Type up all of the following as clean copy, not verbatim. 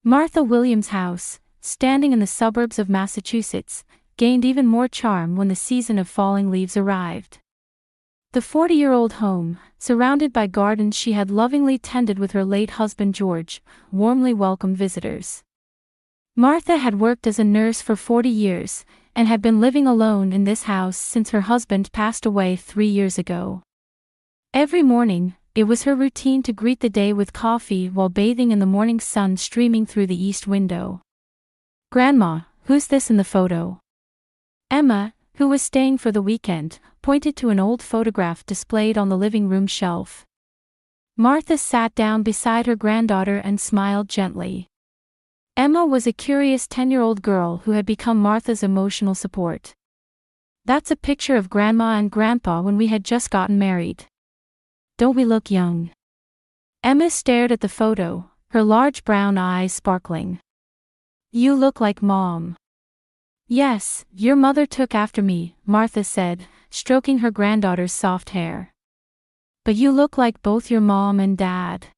Martha Williams' house, standing in the suburbs of Massachusetts, gained even more charm when the season of falling leaves arrived. The 40-year-old home, surrounded by gardens she had lovingly tended with her late husband George, warmly welcomed visitors. Martha had worked as a nurse for 40 years, and had been living alone in this house since her husband passed away 3 years ago. Every morning, it was her routine to greet the day with coffee while bathing in the morning sun streaming through the east window. "Grandma, who's this in the photo?" Emma, who was staying for the weekend, pointed to an old photograph displayed on the living room shelf. Martha sat down beside her granddaughter and smiled gently. Emma was a curious 10-year-old girl who had become Martha's emotional support. "That's a picture of Grandma and Grandpa when we had just gotten married. Don't we look young?" Emma stared at the photo, her large brown eyes sparkling. "You look like Mom." "Yes, your mother took after me," Martha said, stroking her granddaughter's soft hair. "But you look like both your mom and dad.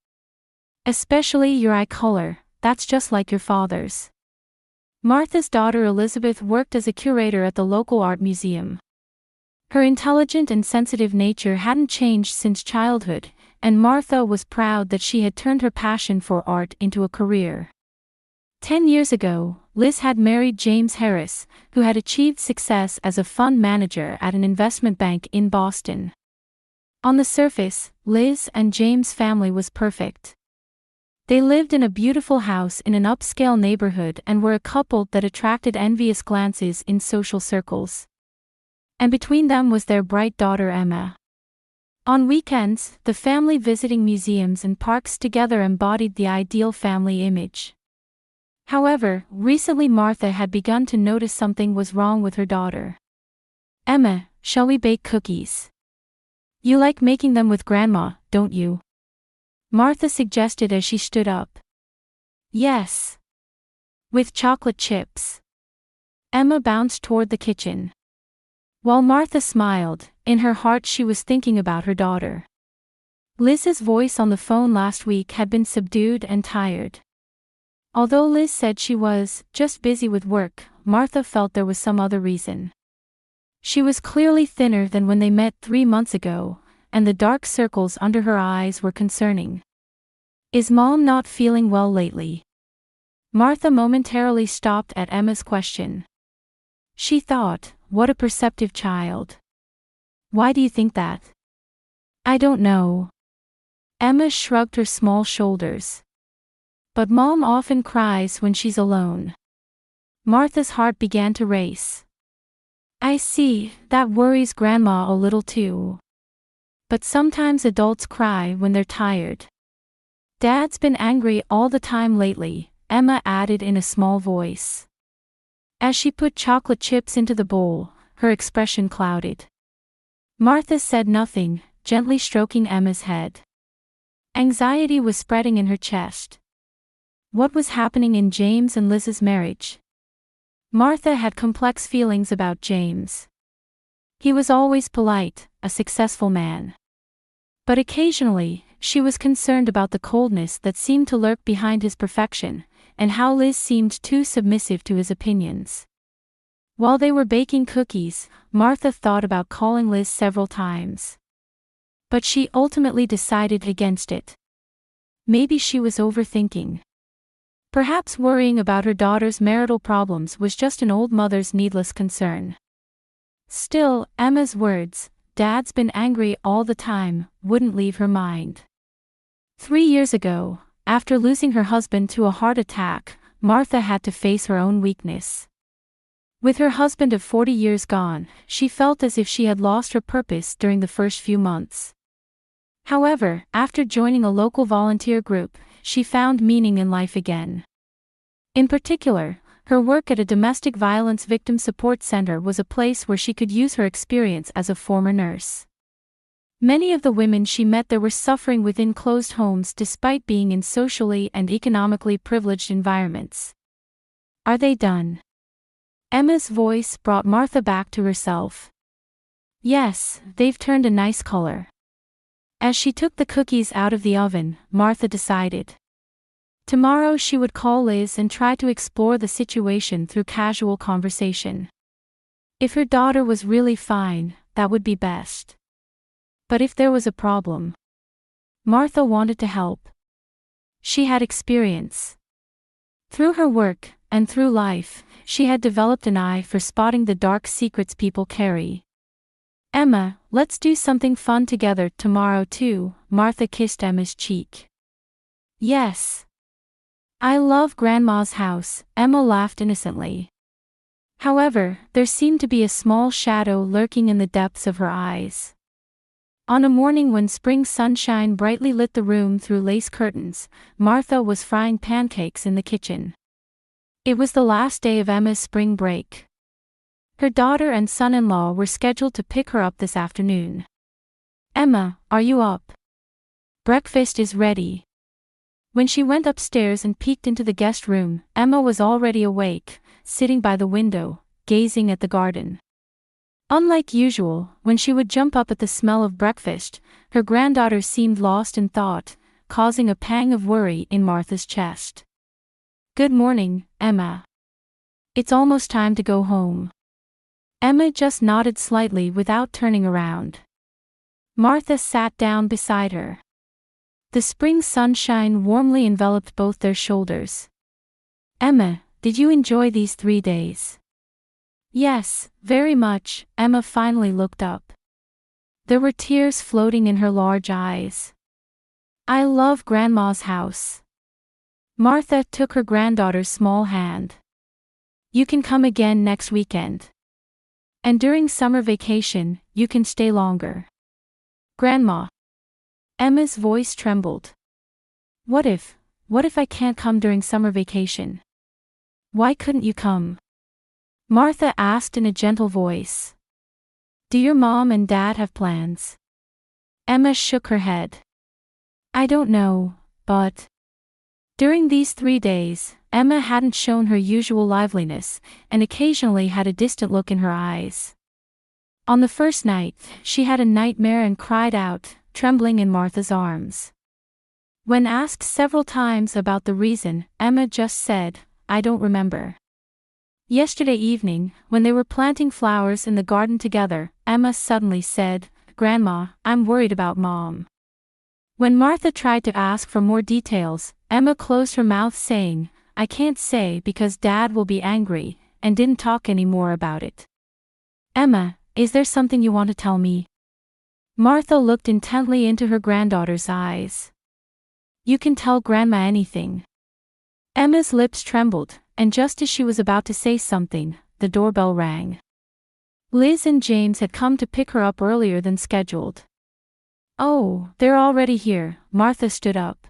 Especially your eye color, that's just like your father's." Martha's daughter Elizabeth worked as a curator at the local art museum. Her intelligent and sensitive nature hadn't changed since childhood, and Martha was proud that she had turned her passion for art into a career. 10 years ago, Liz had married James Harris, who had achieved success as a fund manager at an investment bank in Boston. On the surface, Liz and James' family was perfect. They lived in a beautiful house in an upscale neighborhood and were a couple that attracted envious glances in social circles. And between them was their bright daughter Emma. On weekends, the family visiting museums and parks together embodied the ideal family image. However, recently Martha had begun to notice something was wrong with her daughter. "Emma, shall we bake cookies? You like making them with Grandma, don't you?" Martha suggested as she stood up. "Yes. With chocolate chips." Emma bounced toward the kitchen. While Martha smiled, in her heart she was thinking about her daughter. Liz's voice on the phone last week had been subdued and tired. Although Liz said she was just busy with work, Martha felt there was some other reason. She was clearly thinner than when they met 3 months ago, and the dark circles under her eyes were concerning. "Is Mom not feeling well lately?" Martha momentarily stopped at Emma's question. She thought, what a perceptive child. "Why do you think that?" "I don't know." Emma shrugged her small shoulders. "But Mom often cries when she's alone." Martha's heart began to race. "I see, that worries Grandma a little too. But sometimes adults cry when they're tired." "Dad's been angry all the time lately," Emma added in a small voice. As she put chocolate chips into the bowl, her expression clouded. Martha said nothing, gently stroking Emma's head. Anxiety was spreading in her chest. What was happening in James and Liz's marriage? Martha had complex feelings about James. He was always polite, a successful man. But occasionally, she was concerned about the coldness that seemed to lurk behind his perfection, and how Liz seemed too submissive to his opinions. While they were baking cookies, Martha thought about calling Liz several times. But she ultimately decided against it. Maybe she was overthinking. Perhaps worrying about her daughter's marital problems was just an old mother's needless concern. Still, Emma's words, "Dad's been angry all the time," wouldn't leave her mind. 3 years ago, after losing her husband to a heart attack, Martha had to face her own weakness. With her husband of 40 years gone, she felt as if she had lost her purpose during the first few months. However, after joining a local volunteer group, she found meaning in life again. In particular, her work at a domestic violence victim support center was a place where she could use her experience as a former nurse. Many of the women she met there were suffering within closed homes despite being in socially and economically privileged environments. "Are they done?" Emma's voice brought Martha back to herself. "Yes, they've turned a nice color." As she took the cookies out of the oven, Martha decided. Tomorrow she would call Liz and try to explore the situation through casual conversation. If her daughter was really fine, that would be best. But if there was a problem, Martha wanted to help. She had experience. Through her work, and through life, she had developed an eye for spotting the dark secrets people carry. Emma, let's do something fun together tomorrow too, Martha kissed Emma's cheek. Yes. I love Grandma's house, Emma laughed innocently. However, there seemed to be a small shadow lurking in the depths of her eyes. On a morning when spring sunshine brightly lit the room through lace curtains, Martha was frying pancakes in the kitchen. It was the last day of Emma's spring break. Her daughter and son-in-law were scheduled to pick her up this afternoon. Emma, are you up? Breakfast is ready. When she went upstairs and peeked into the guest room, Emma was already awake, sitting by the window, gazing at the garden. Unlike usual, when she would jump up at the smell of breakfast, her granddaughter seemed lost in thought, causing a pang of worry in Martha's chest. Good morning, Emma. It's almost time to go home. Emma just nodded slightly without turning around. Martha sat down beside her. The spring sunshine warmly enveloped both their shoulders. Emma, did you enjoy these 3 days? Yes, very much, Emma finally looked up. There were tears floating in her large eyes. I love Grandma's house. Martha took her granddaughter's small hand. You can come again next weekend. And during summer vacation, you can stay longer. Grandma. Emma's voice trembled. What if I can't come during summer vacation? Why couldn't you come? Martha asked in a gentle voice. Do your mom and dad have plans? Emma shook her head. I don't know, but... During these 3 days, Emma hadn't shown her usual liveliness, and occasionally had a distant look in her eyes. On the first night, she had a nightmare and cried out, trembling in Martha's arms. When asked several times about the reason, Emma just said, I don't remember. Yesterday evening, when they were planting flowers in the garden together, Emma suddenly said, Grandma, I'm worried about Mom. When Martha tried to ask for more details, Emma closed her mouth saying, I can't say because Dad will be angry, and didn't talk any more about it. Emma, is there something you want to tell me? Martha looked intently into her granddaughter's eyes. You can tell Grandma anything. Emma's lips trembled, and just as she was about to say something, the doorbell rang. Liz and James had come to pick her up earlier than scheduled. Oh, they're already here, Martha stood up.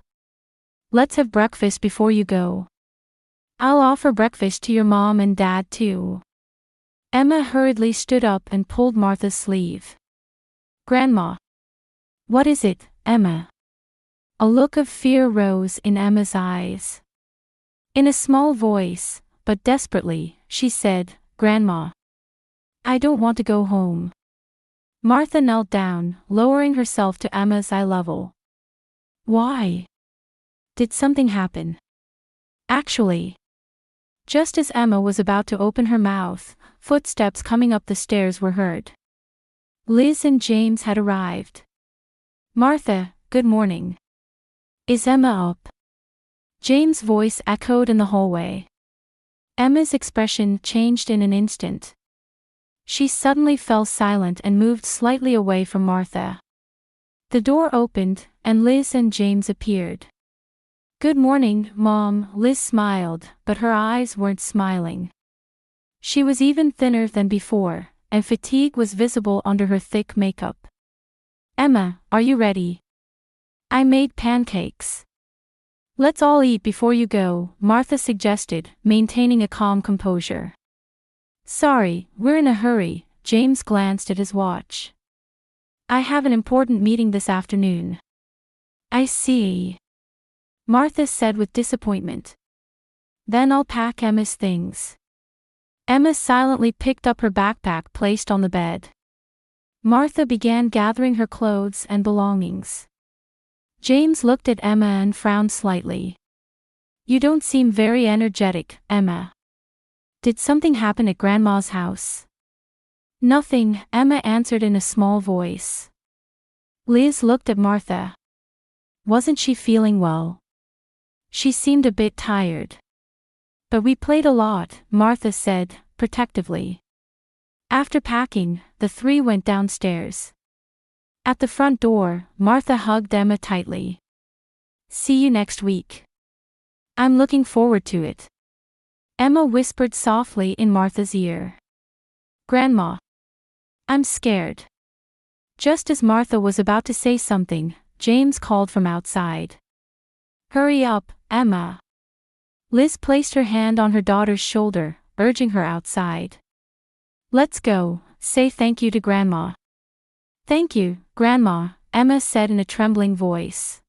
Let's have breakfast before you go. I'll offer breakfast to your mom and dad too. Emma hurriedly stood up and pulled Martha's sleeve. Grandma. What is it, Emma? A look of fear rose in Emma's eyes. In a small voice, but desperately, she said, Grandma. I don't want to go home. Martha knelt down, lowering herself to Emma's eye level. Why? Did something happen? Actually. Just as Emma was about to open her mouth, footsteps coming up the stairs were heard. Liz and James had arrived. Martha, good morning. Is Emma up? James' voice echoed in the hallway. Emma's expression changed in an instant. She suddenly fell silent and moved slightly away from Martha. The door opened, and Liz and James appeared. Good morning, Mom, Liz smiled, but her eyes weren't smiling. She was even thinner than before, and fatigue was visible under her thick makeup. Emma, are you ready? I made pancakes. Let's all eat before you go, Martha suggested, maintaining a calm composure. Sorry, we're in a hurry, James glanced at his watch. I have an important meeting this afternoon. I see. Martha said with disappointment. Then I'll pack Emma's things. Emma silently picked up her backpack placed on the bed. Martha began gathering her clothes and belongings. James looked at Emma and frowned slightly. You don't seem very energetic, Emma. Did something happen at Grandma's house? Nothing, Emma answered in a small voice. Liz looked at Martha. Wasn't she feeling well? She seemed a bit tired. But we played a lot, Martha said, protectively. After packing, the three went downstairs. At the front door, Martha hugged Emma tightly. See you next week. I'm looking forward to it. Emma whispered softly in Martha's ear. Grandma. I'm scared. Just as Martha was about to say something, James called from outside. Hurry up, Emma. Liz placed her hand on her daughter's shoulder, urging her outside. Let's go, say thank you to Grandma. Thank you, Grandma, Emma said in a trembling voice.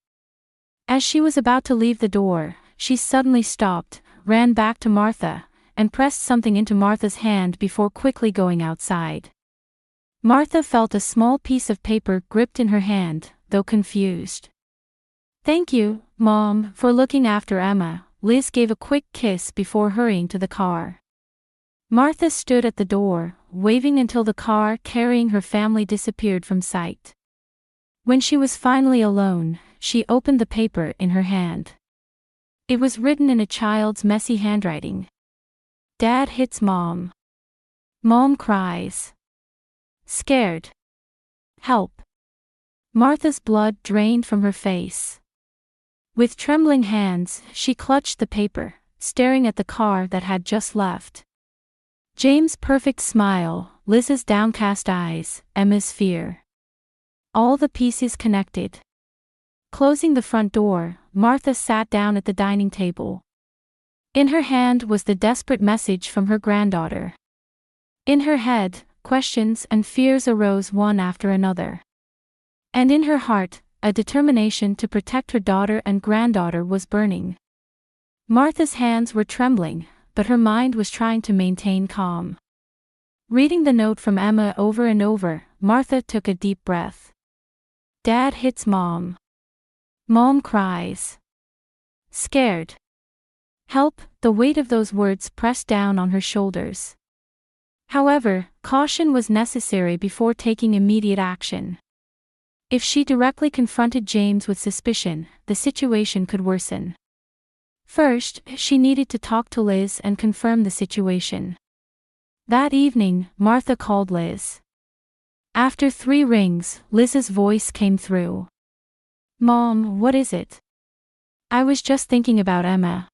As she was about to leave the door, she suddenly stopped, ran back to Martha, and pressed something into Martha's hand before quickly going outside. Martha felt a small piece of paper gripped in her hand, though confused. Thank you, Mom, for looking after Emma, Liz gave a quick kiss before hurrying to the car. Martha stood at the door, waving until the car carrying her family disappeared from sight. When she was finally alone, she opened the paper in her hand. It was written in a child's messy handwriting. Dad hits Mom. Mom cries. Scared. Help. Martha's blood drained from her face. With trembling hands, she clutched the paper, staring at the car that had just left. James' perfect smile, Liz's downcast eyes, Emma's fear. All the pieces connected. Closing the front door, Martha sat down at the dining table. In her hand was the desperate message from her granddaughter. In her head, questions and fears arose one after another. And in her heart, a determination to protect her daughter and granddaughter was burning. Martha's hands were trembling, but her mind was trying to maintain calm. Reading the note from Emma over and over, Martha took a deep breath. Dad hits Mom. Mom cries. Scared. Help, the weight of those words pressed down on her shoulders. However, caution was necessary before taking immediate action. If she directly confronted James with suspicion, the situation could worsen. First, she needed to talk to Liz and confirm the situation. That evening, Martha called Liz. After 3 rings, Liz's voice came through. Mom, what is it? I was just thinking about Emma.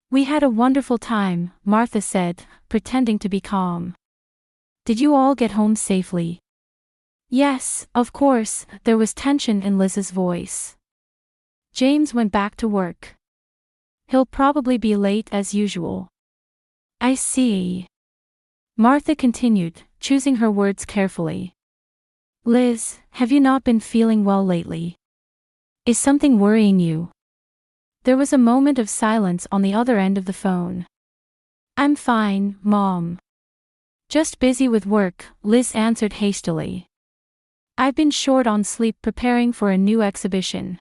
We had a wonderful time, Martha said, pretending to be calm. Did you all get home safely? Yes, of course, there was tension in Liz's voice. James went back to work. He'll probably be late as usual. I see. Martha continued, choosing her words carefully. Liz, have you not been feeling well lately? Is something worrying you? There was a moment of silence on the other end of the phone. I'm fine, Mom. Just busy with work, Liz answered hastily. I've been short on sleep preparing for a new exhibition.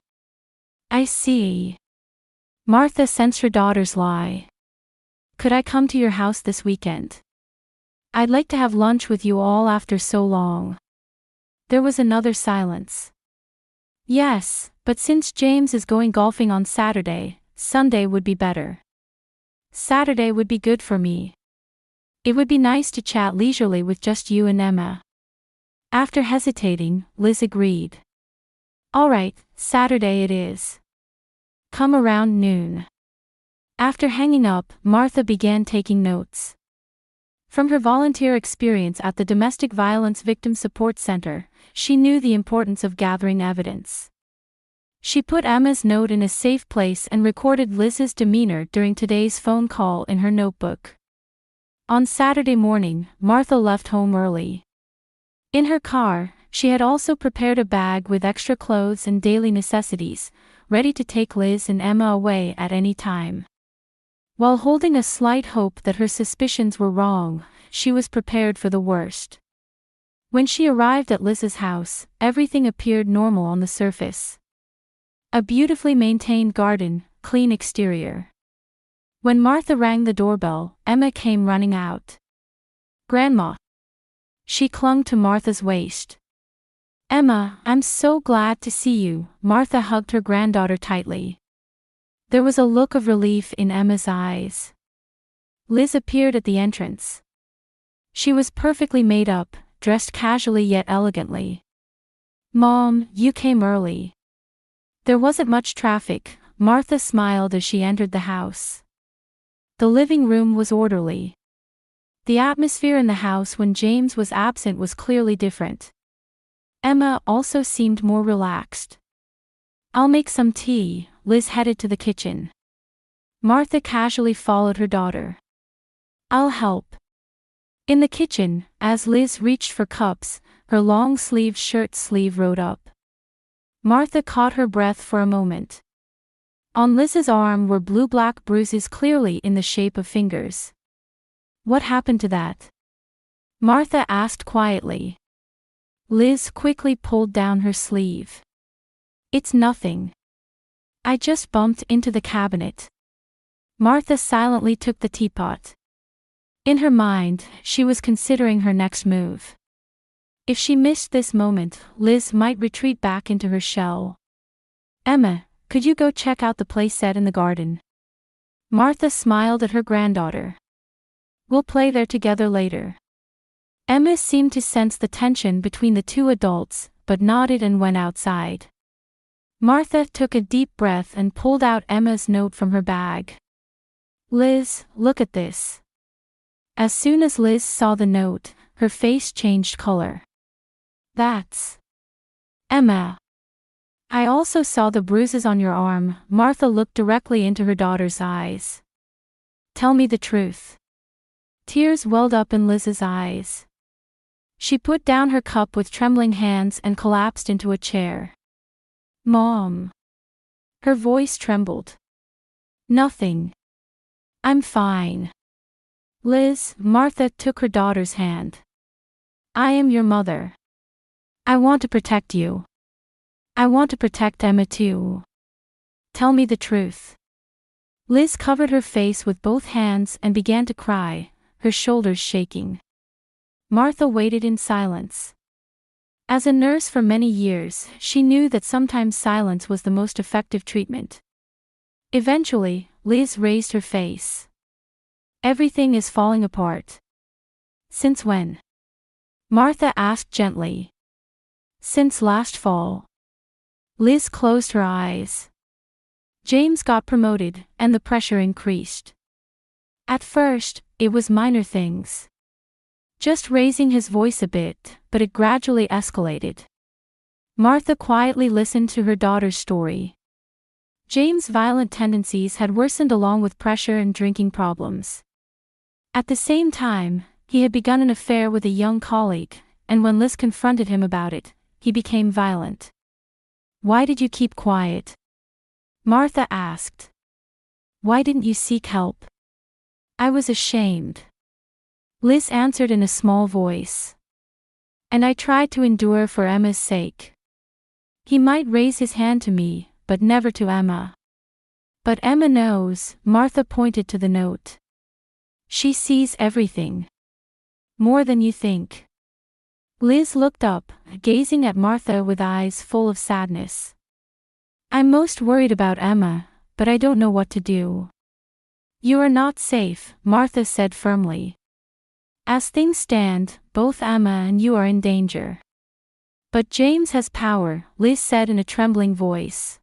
I see. Martha sensed her daughter's lie. Could I come to your house this weekend? I'd like to have lunch with you all after so long. There was another silence. Yes, but since James is going golfing on Saturday, Sunday would be better. Saturday would be good for me. It would be nice to chat leisurely with just you and Emma. After hesitating, Liz agreed. All right, Saturday it is. Come around noon. After hanging up, Martha began taking notes. From her volunteer experience at the Domestic Violence Victim Support Center, she knew the importance of gathering evidence. She put Emma's note in a safe place and recorded Liz's demeanor during today's phone call in her notebook. On Saturday morning, Martha left home early. In her car, she had also prepared a bag with extra clothes and daily necessities, ready to take Liz and Emma away at any time. While holding a slight hope that her suspicions were wrong, she was prepared for the worst. When she arrived at Liz's house, everything appeared normal on the surface. A beautifully maintained garden, clean exterior. When Martha rang the doorbell, Emma came running out. "Grandma." She clung to Martha's waist. "Emma, I'm so glad to see you." Martha hugged her granddaughter tightly. There was a look of relief in Emma's eyes. Liz appeared at the entrance. She was perfectly made up, dressed casually yet elegantly. "Mom, you came early." There wasn't much traffic. Martha smiled as she entered the house. The living room was orderly. The atmosphere in the house when James was absent was clearly different. Emma also seemed more relaxed. "I'll make some tea." Liz headed to the kitchen. Martha casually followed her daughter. "I'll help." In the kitchen, as Liz reached for cups, her long-sleeved shirt sleeve rode up. Martha caught her breath for a moment. On Liz's arm were blue-black bruises clearly in the shape of fingers. "What happened to that?" Martha asked quietly. Liz quickly pulled down her sleeve. "It's nothing. I just bumped into the cabinet." Martha silently took the teapot. In her mind, she was considering her next move. If she missed this moment, Liz might retreat back into her shell. "Emma, could you go check out the playset in the garden?" Martha smiled at her granddaughter. "We'll play there together later." Emma seemed to sense the tension between the two adults, but nodded and went outside. Martha took a deep breath and pulled out Emma's note from her bag. "Liz, look at this." As soon as Liz saw the note, her face changed color. "That's Emma." "I also saw the bruises on your arm." Martha looked directly into her daughter's eyes. "Tell me the truth." Tears welled up in Liz's eyes. She put down her cup with trembling hands and collapsed into a chair. "Mom." Her voice trembled. "Nothing. I'm fine." "Liz," Martha took her daughter's hand. "I am your mother. I want to protect you. I want to protect Emma too. Tell me the truth." Liz covered her face with both hands and began to cry, her shoulders shaking. Martha waited in silence. As a nurse for many years, she knew that sometimes silence was the most effective treatment. Eventually, Liz raised her face. "Everything is falling apart." "Since when?" Martha asked gently. "Since last fall." Liz closed her eyes. James got promoted, and the pressure increased. At first, it was minor things. Just raising his voice a bit, but it gradually escalated. Martha quietly listened to her daughter's story. James' violent tendencies had worsened along with pressure and drinking problems. At the same time, he had begun an affair with a young colleague, and when Liz confronted him about it, he became violent. "Why did you keep quiet?" Martha asked. "Why didn't you seek help?" "I was ashamed." Liz answered in a small voice. "And I tried to endure for Emma's sake. He might raise his hand to me, but never to Emma." "But Emma knows." Martha pointed to the note. "She sees everything. More than you think." Liz looked up, gazing at Martha with eyes full of sadness. "I'm most worried about Emma, but I don't know what to do." "You are not safe," Martha said firmly. "As things stand, both Emma and you are in danger." "But James has power," Liz said in a trembling voice.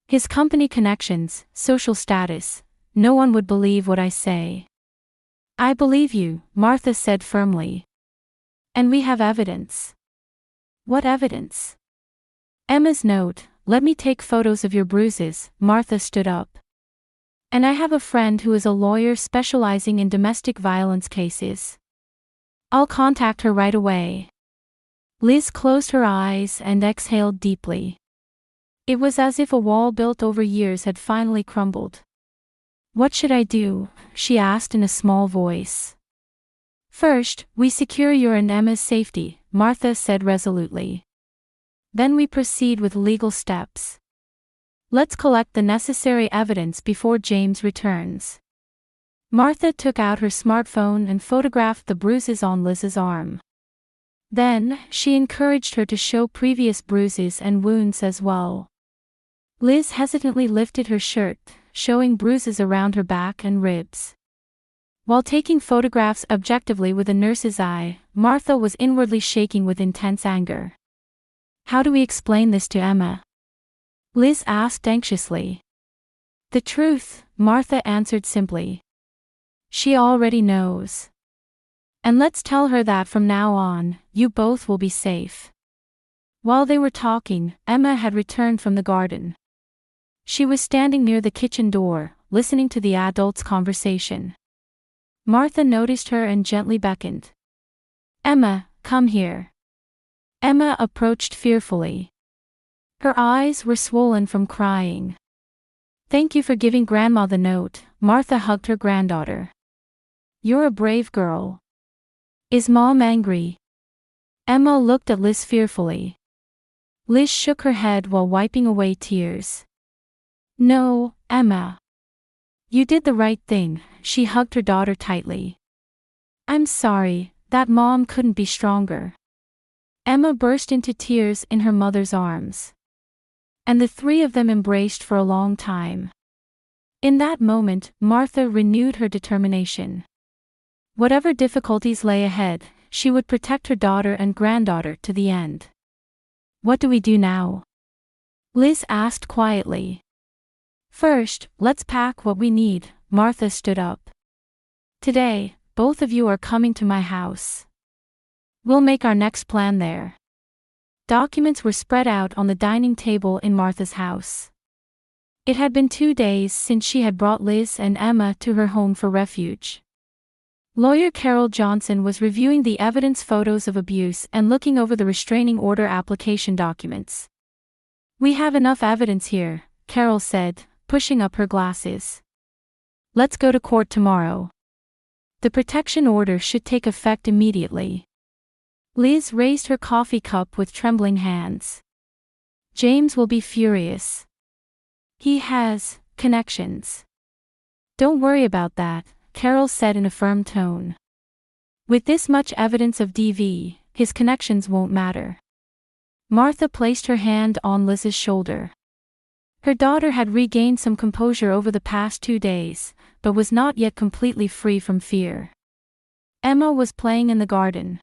"His company connections, social status, no one would believe what I say." "I believe you," Martha said firmly. "And we have evidence." "What evidence?" "Emma's note. Let me take photos of your bruises." Martha stood up. "And I have a friend who is a lawyer specializing in domestic violence cases. I'll contact her right away." Liz closed her eyes and exhaled deeply. It was as if a wall built over years had finally crumbled. "What should I do?" she asked in a small voice. "First, we secure your and Emma's safety," Martha said resolutely. "Then we proceed with legal steps. Let's collect the necessary evidence before James returns." Martha took out her smartphone and photographed the bruises on Liz's arm. Then, she encouraged her to show previous bruises and wounds as well. Liz hesitantly lifted her shirt, showing bruises around her back and ribs. While taking photographs objectively with a nurse's eye, Martha was inwardly shaking with intense anger. "How do we explain this to Emma?" Liz asked anxiously. "The truth," Martha answered simply. "She already knows. And let's tell her that from now on, you both will be safe." While they were talking, Emma had returned from the garden. She was standing near the kitchen door, listening to the adults' conversation. Martha noticed her and gently beckoned. "Emma, come here." Emma approached fearfully. Her eyes were swollen from crying. "Thank you for giving Grandma the note," Martha hugged her granddaughter. "You're a brave girl." "Is Mom angry?" Emma looked at Liz fearfully. Liz shook her head while wiping away tears. "No, Emma. You did the right thing," she hugged her daughter tightly. "I'm sorry that Mom couldn't be stronger." Emma burst into tears in her mother's arms. And the three of them embraced for a long time. In that moment, Martha renewed her determination. Whatever difficulties lay ahead, she would protect her daughter and granddaughter to the end. "What do we do now?" Liz asked quietly. "First, let's pack what we need," Martha stood up. "Today, both of you are coming to my house. We'll make our next plan there." Documents were spread out on the dining table in Martha's house. It had been 2 days since she had brought Liz and Emma to her home for refuge. Lawyer Carol Johnson was reviewing the evidence photos of abuse and looking over the restraining order application documents. "We have enough evidence here," Carol said, pushing up her glasses. "Let's go to court tomorrow. The protection order should take effect immediately." Liz raised her coffee cup with trembling hands. "James will be furious. He has connections." "Don't worry about that," Carol said in a firm tone. "With this much evidence of DV, his connections won't matter." Martha placed her hand on Liz's shoulder. Her daughter had regained some composure over the past 2 days, but was not yet completely free from fear. Emma was playing in the garden.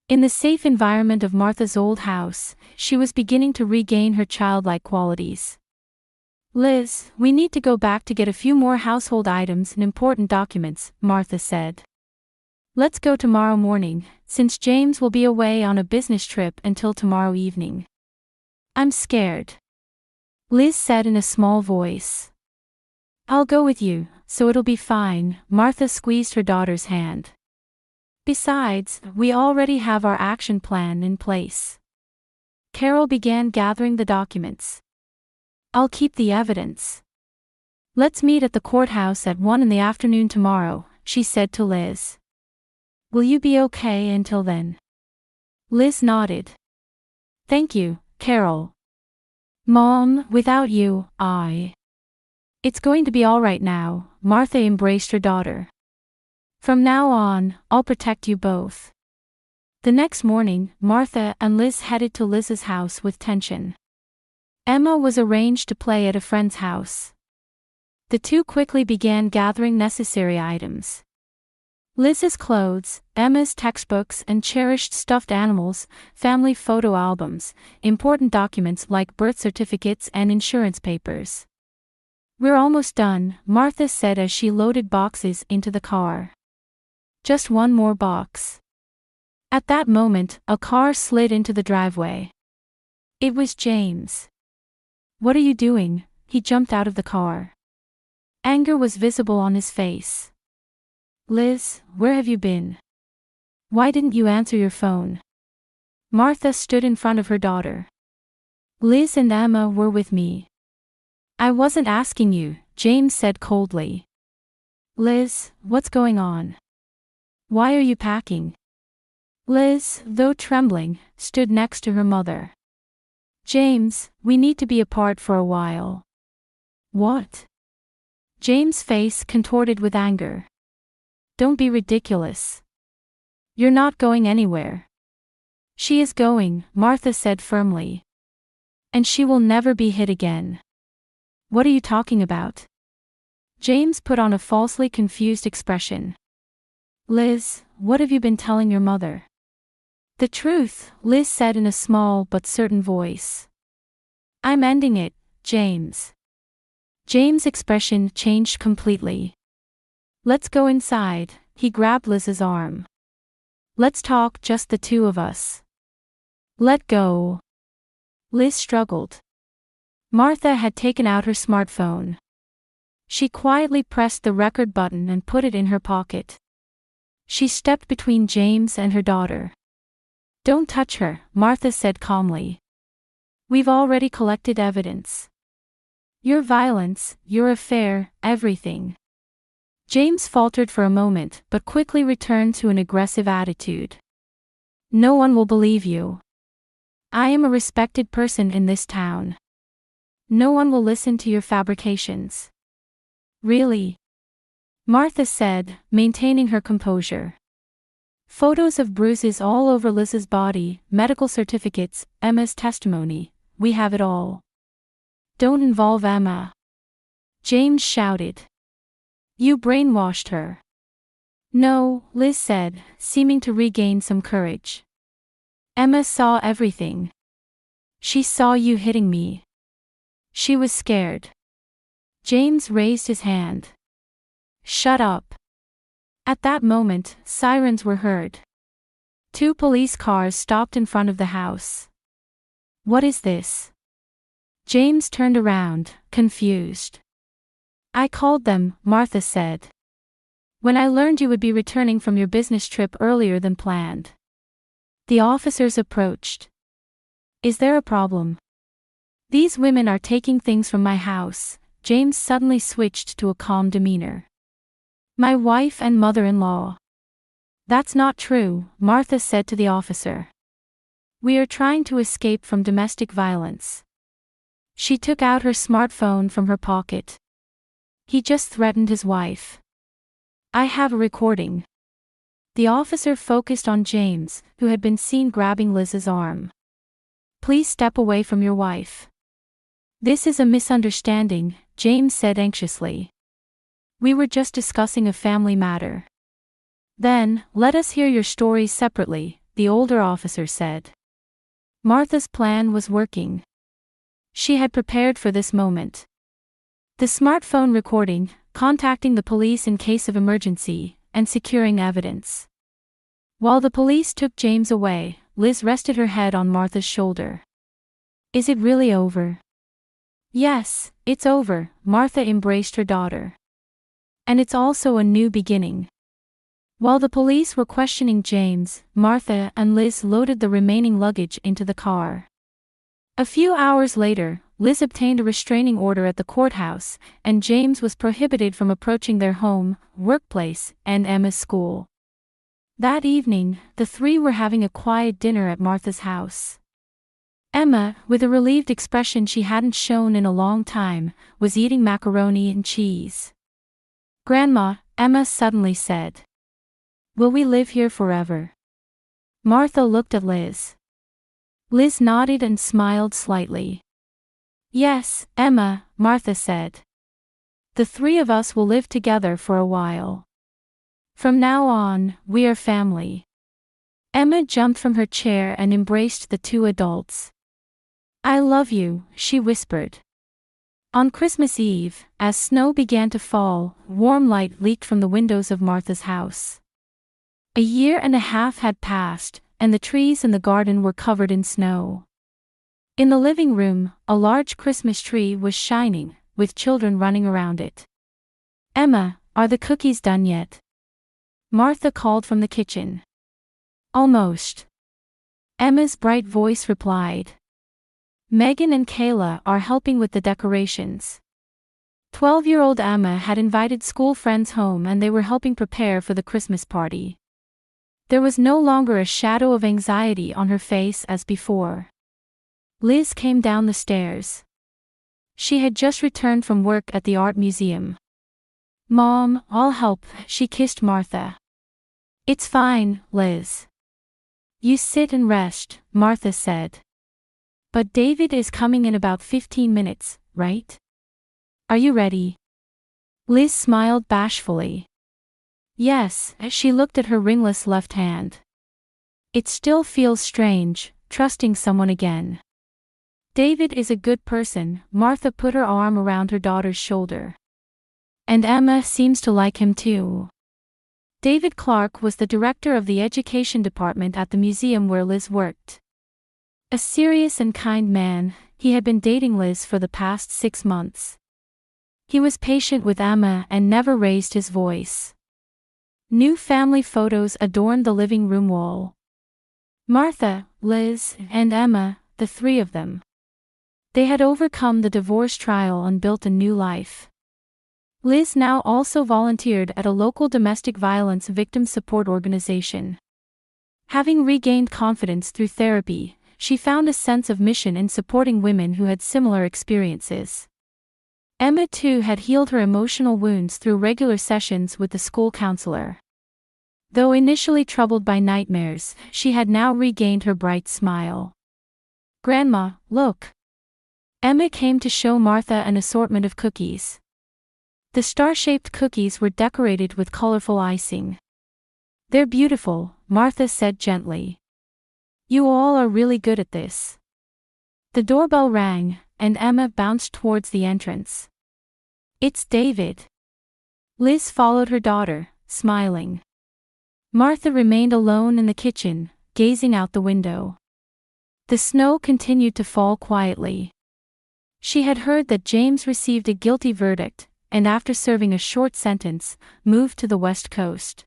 In the safe environment of Martha's old house, she was beginning to regain her childlike qualities. "Liz, we need to go back to get a few more household items and important documents," Martha said. "Let's go tomorrow morning, since James will be away on a business trip until tomorrow evening." "I'm scared," Liz said in a small voice. "I'll go with you, so it'll be fine," Martha squeezed her daughter's hand. "Besides, we already have our action plan in place." Carol began gathering the documents. "I'll keep the evidence. Let's meet at the courthouse at 1 in the afternoon tomorrow," she said to Liz. "Will you be okay until then?" Liz nodded. "Thank you, Carol. Mom, without you, It's going to be all right now," Martha embraced her daughter. "From now on, I'll protect you both." The next morning, Martha and Liz headed to Liz's house with tension. Emma was arranged to play at a friend's house. The two quickly began gathering necessary items. Liz's clothes, Emma's textbooks and cherished stuffed animals, family photo albums, important documents like birth certificates and insurance papers. "We're almost done," Martha said as she loaded boxes into the car. "Just one more box." At that moment, a car slid into the driveway. It was James. "What are you doing?" He jumped out of the car. Anger was visible on his face. "Liz, where have you been? Why didn't you answer your phone?" Martha stood in front of her daughter. "Liz and Emma were with me." "I wasn't asking you," James said coldly. "Liz, what's going on? Why are you packing?" Liz, though trembling, stood next to her mother. "James, we need to be apart for a while." "What?" James' face contorted with anger. Don't be ridiculous. You're not going anywhere. She is going, Martha said firmly. And she will never be hit again. What are you talking about? James put on a falsely confused expression. Liz, what have you been telling your mother? The truth, Liz said in a small but certain voice. I'm ending it, James. James' expression changed completely. Let's go inside, he grabbed Liz's arm. Let's talk, just the two of us. Let go. Liz struggled. Martha had taken out her smartphone. She quietly pressed the record button and put it in her pocket. She stepped between James and her daughter. Don't touch her, Martha said calmly. We've already collected evidence. Your violence, your affair, everything. James faltered for a moment but quickly returned to an aggressive attitude. No one will believe you. I am a respected person in this town. No one will listen to your fabrications. Really? Martha said, maintaining her composure. Photos of bruises all over Liz's body, medical certificates, Emma's testimony, we have it all. Don't involve Emma. James shouted. You brainwashed her. No, Liz said, seeming to regain some courage. Emma saw everything. She saw you hitting me. She was scared. James raised his hand. Shut up. At that moment, sirens were heard. 2 police cars stopped in front of the house. What is this? James turned around, confused. I called them, Martha said. When I learned you would be returning from your business trip earlier than planned. The officers approached. Is there a problem? These women are taking things from my house. James suddenly switched to a calm demeanor. My wife and mother-in-law. That's not true, Martha said to the officer. We are trying to escape from domestic violence. She took out her smartphone from her pocket. He just threatened his wife. I have a recording. The officer focused on James, who had been seen grabbing Liz's arm. Please step away from your wife. This is a misunderstanding, James said anxiously. We were just discussing a family matter. Then, let us hear your stories separately, the older officer said. Martha's plan was working. She had prepared for this moment. The smartphone recording, contacting the police in case of emergency, and securing evidence. While the police took James away, Liz rested her head on Martha's shoulder. Is it really over? Yes, it's over, Martha embraced her daughter. And it's also a new beginning. While the police were questioning James, Martha and Liz loaded the remaining luggage into the car. A few hours later, Liz obtained a restraining order at the courthouse, and James was prohibited from approaching their home, workplace, and Emma's school. That evening, the 3 were having a quiet dinner at Martha's house. Emma, with a relieved expression she hadn't shown in a long time, was eating macaroni and cheese. Grandma, Emma suddenly said. Will we live here forever? Martha looked at Liz. Liz nodded and smiled slightly. Yes, Emma, Martha said. The 3 of us will live together for a while. From now on, we are family. Emma jumped from her chair and embraced the 2 adults. I love you, she whispered. On Christmas Eve, as snow began to fall, warm light leaked from the windows of Martha's house. A year and a half had passed, and the trees in the garden were covered in snow. In the living room, a large Christmas tree was shining, with children running around it. Emma, are the cookies done yet? Martha called from the kitchen. Almost. Emma's bright voice replied. Megan and Kayla are helping with the decorations. 12-year-old Emma had invited school friends home and they were helping prepare for the Christmas party. There was no longer a shadow of anxiety on her face as before. Liz came down the stairs. She had just returned from work at the art museum. Mom, I'll help, she kissed Martha. It's fine, Liz. You sit and rest, Martha said. But David is coming in about 15 minutes, right? Are you ready? Liz smiled bashfully. Yes, as she looked at her ringless left hand. It still feels strange, trusting someone again. David is a good person, Martha put her arm around her daughter's shoulder. And Emma seems to like him too. David Clark was the director of the education department at the museum where Liz worked. A serious and kind man, he had been dating Liz for the past 6 months. He was patient with Emma and never raised his voice. New family photos adorned the living room wall. Martha, Liz, and Emma, the three of them. They had overcome the divorce trial and built a new life. Liz now also volunteered at a local domestic violence victim support organization. Having regained confidence through therapy, she found a sense of mission in supporting women who had similar experiences. Emma too had healed her emotional wounds through regular sessions with the school counselor. Though initially troubled by nightmares, she had now regained her bright smile. Grandma, look. Emma came to show Martha an assortment of cookies. The star-shaped cookies were decorated with colorful icing. They're beautiful, Martha said gently. You all are really good at this. The doorbell rang, and Emma bounced towards the entrance. It's David. Liz followed her daughter, smiling. Martha remained alone in the kitchen, gazing out the window. The snow continued to fall quietly. She had heard that James received a guilty verdict, and after serving a short sentence, moved to the West Coast.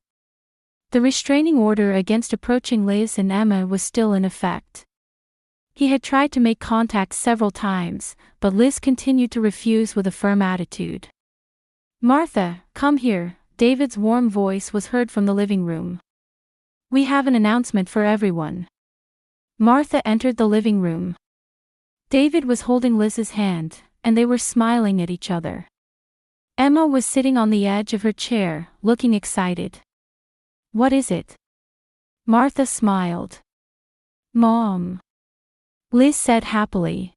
The restraining order against approaching Liz and Emma was still in effect. He had tried to make contact several times, but Liz continued to refuse with a firm attitude. Martha, come here, David's warm voice was heard from the living room. We have an announcement for everyone. Martha entered the living room. David was holding Liz's hand, and they were smiling at each other. Emma was sitting on the edge of her chair, looking excited. What is it? Martha smiled. Mom. Liz said happily.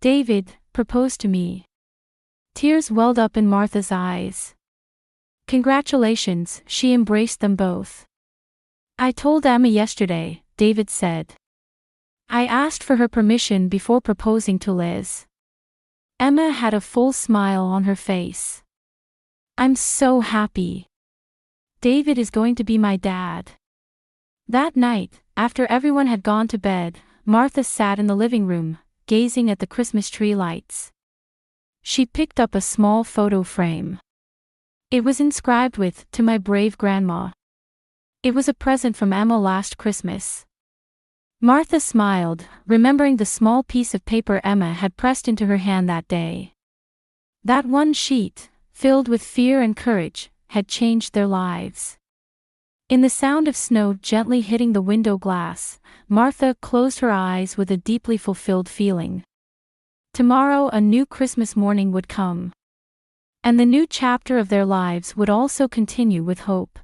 David proposed to me. Tears welled up in Martha's eyes. Congratulations, she embraced them both. I told Emma yesterday, David said. I asked for her permission before proposing to Liz. Emma had a full smile on her face. I'm so happy. David is going to be my dad. That night, after everyone had gone to bed, Martha sat in the living room, gazing at the Christmas tree lights. She picked up a small photo frame. It was inscribed with, "To my brave grandma." It was a present from Emma last Christmas. Martha smiled, remembering the small piece of paper Emma had pressed into her hand that day. That one sheet, filled with fear and courage, had changed their lives. In the sound of snow gently hitting the window glass, Martha closed her eyes with a deeply fulfilled feeling. Tomorrow a new Christmas morning would come. And the new chapter of their lives would also continue with hope.